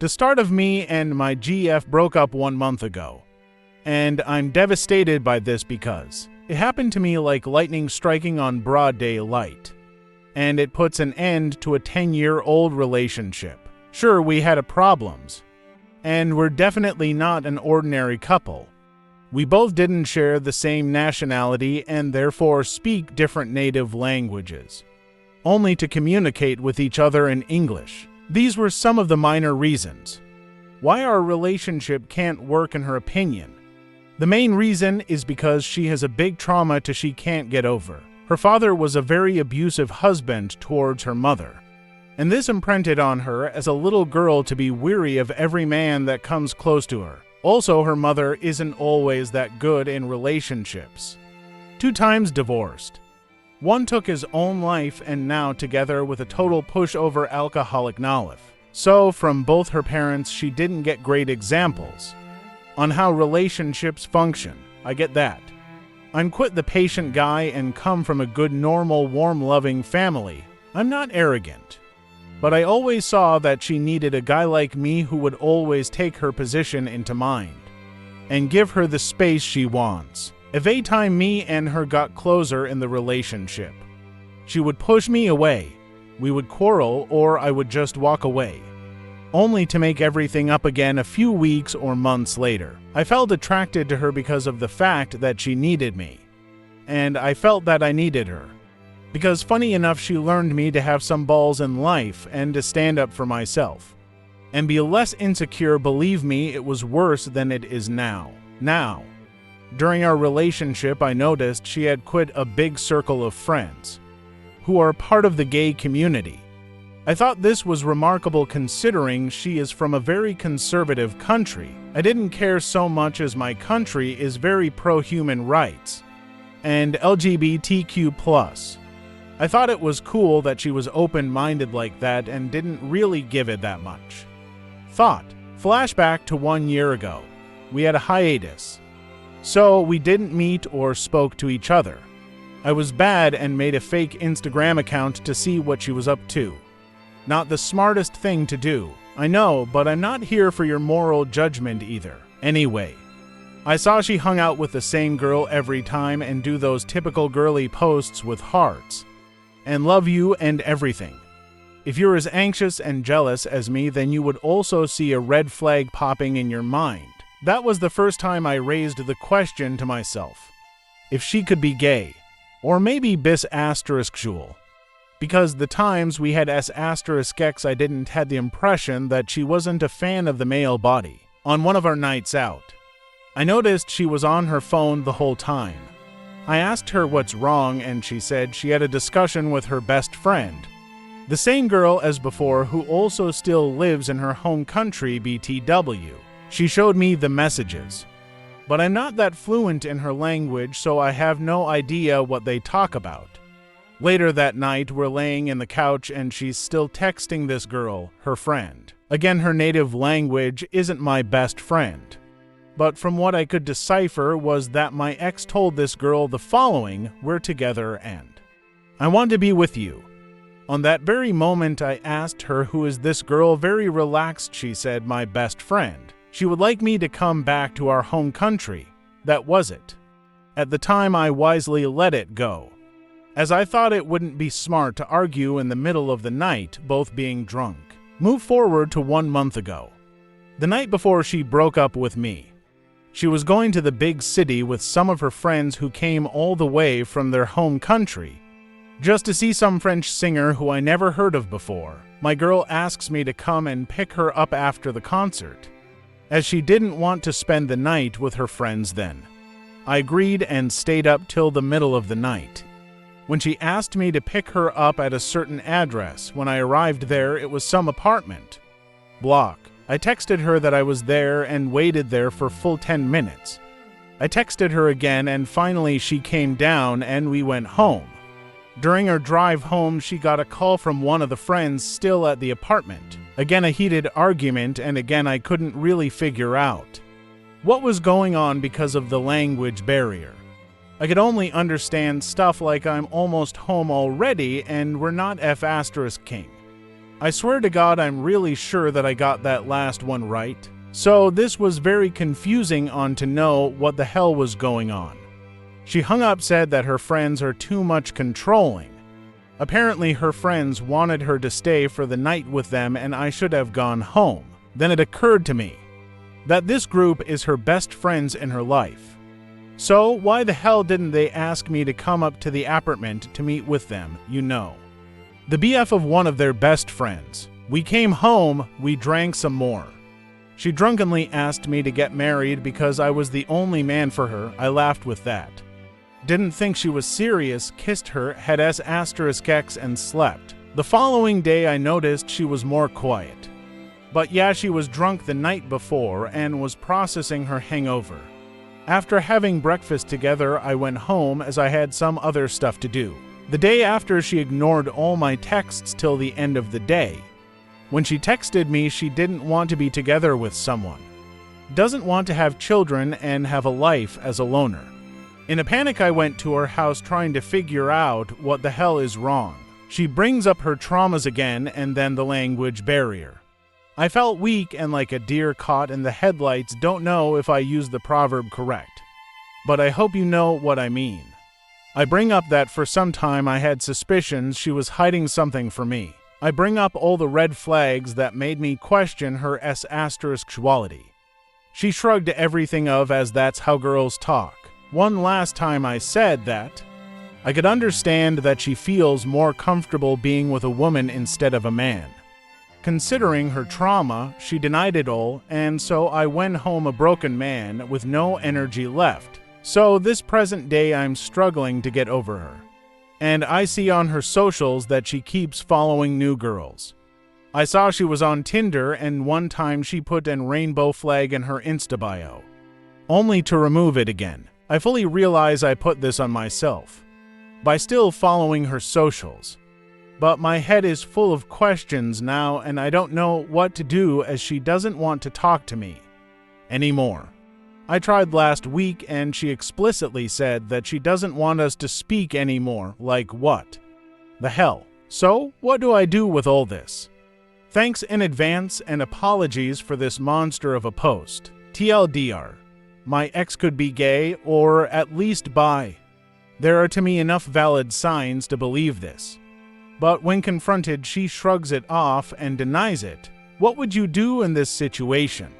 The start of me and my GF broke up 1 month ago, and I'm devastated by this because it happened to me like lightning striking on broad daylight, and it puts an end to a 10-year-old relationship. Sure, we had problems, and we're definitely not an ordinary couple. We both didn't share the same nationality and therefore speak different native languages, only to communicate with each other in English. These were some of the minor reasons why our relationship can't work in her opinion. The main reason is because she has a big trauma she can't get over. Her father was a very abusive husband towards her mother, and this imprinted on her as a little girl to be weary of every man that comes close to her. Also, her mother isn't always that good in relationships. 2 times divorced. One took his own life and now together with a total pushover alcoholic knowledge. So, from both her parents, she didn't get great examples on how relationships function. I get that. I'm quite the patient guy and come from a good, normal, warm, loving family. I'm not arrogant. But I always saw that she needed a guy like me who would always take her position into mind and give her the space she wants. Every time me and her got closer in the relationship, she would push me away. We would quarrel or I would just walk away, only to make everything up again a few weeks or months later. I felt attracted to her because of the fact that she needed me, and I felt that I needed her. Because funny enough, she learned me to have some balls in life and to stand up for myself and be less insecure. Believe me, it was worse than it is now. During our relationship, I noticed she had quit a big circle of friends who are part of the gay community. I thought this was remarkable considering she is from a very conservative country. I didn't care so much as my country is very pro-human rights and LGBTQ+. I thought it was cool that she was open-minded like that and didn't really give it that much thought. Flashback to 1 year ago. We had a hiatus, so we didn't meet or spoke to each other. I was bad and made a fake Instagram account to see what she was up to. Not the smartest thing to do, I know, but I'm not here for your moral judgment either. Anyway, I saw she hung out with the same girl every time and do those typical girly posts with hearts and love you and everything. If you're as anxious and jealous as me, then you would also see a red flag popping in your mind. That was the first time I raised the question to myself if she could be gay, or maybe bisexual. Because the times we had S*X, I didn't had the impression that she wasn't a fan of the male body. On one of our nights out, I noticed she was on her phone the whole time. I asked her what's wrong, and she said she had a discussion with her best friend, the same girl as before who also still lives in her home country, BTW. She showed me the messages, but I'm not that fluent in her language, so I have no idea what they talk about. Later that night, we're laying in the couch and she's still texting this girl, her friend. Again, her native language isn't my best friend, but from what I could decipher was that my ex told this girl the following: "We're together and I want to be with you." On that very moment, I asked her, "Who is this girl?" Very relaxed, she said, "My best friend. She would like me to come back to our home country." That was it. At the time, I wisely let it go, as I thought it wouldn't be smart to argue in the middle of the night, both being drunk. Move forward to 1 month ago. The night before she broke up with me, she was going to the big city with some of her friends who came all the way from their home country just to see some French singer who I never heard of before. My girl asks me to come and pick her up after the concert, as she didn't want to spend the night with her friends then. I agreed and stayed up till the middle of the night, when she asked me to pick her up at a certain address. When I arrived there, it was some apartment block. I texted her that I was there and waited there for full 10 minutes. I texted her again and finally she came down and we went home. During our drive home, she got a call from one of the friends still at the apartment. Again, a heated argument, and again I couldn't really figure out what was going on because of the language barrier. I could only understand stuff like "I'm almost home already" and "we're not F***ing." I swear to God, I'm really sure that I got that last one right. So this was very confusing on to know what the hell was going on. She hung up, said that her friends are too much controlling. Apparently her friends wanted her to stay for the night with them and I should have gone home. Then it occurred to me that this group is her best friends in her life. So why the hell didn't they ask me to come up to the apartment to meet with them, you know? The BF of one of their best friends. We came home, we drank some more. She drunkenly asked me to get married because I was the only man for her. I laughed with that. Didn't think she was serious, kissed her, had S**x and slept. The following day I noticed she was more quiet. But yeah, she was drunk the night before and was processing her hangover. After having breakfast together, I went home as I had some other stuff to do. The day after, she ignored all my texts till the end of the day. When she texted me, she didn't want to be together with someone. Doesn't want to have children and have a life as a loner. In a panic, I went to her house trying to figure out what the hell is wrong. She brings up her traumas again and then the language barrier. I felt weak and like a deer caught in the headlights. Don't know if I used the proverb correct, but I hope you know what I mean. I bring up that for some time I had suspicions she was hiding something from me. I bring up all the red flags that made me question her S**quality. She shrugged everything of as that's how girls talk. One last time I said that I could understand that she feels more comfortable being with a woman instead of a man. Considering her trauma, she denied it all, and so I went home a broken man with no energy left. So this present day I'm struggling to get over her. And I see on her socials that she keeps following new girls. I saw she was on Tinder and one time she put an rainbow flag in her Insta bio, only to remove it again. I fully realize I put this on myself by still following her socials. But my head is full of questions now and I don't know what to do as she doesn't want to talk to me anymore. I tried last week and she explicitly said that she doesn't want us to speak anymore. Like what the hell? So what do I do with all this? Thanks in advance and apologies for this monster of a post. TLDR. My ex could be gay or at least bi. There are to me enough valid signs to believe this. But when confronted, she shrugs it off and denies it. What would you do in this situation?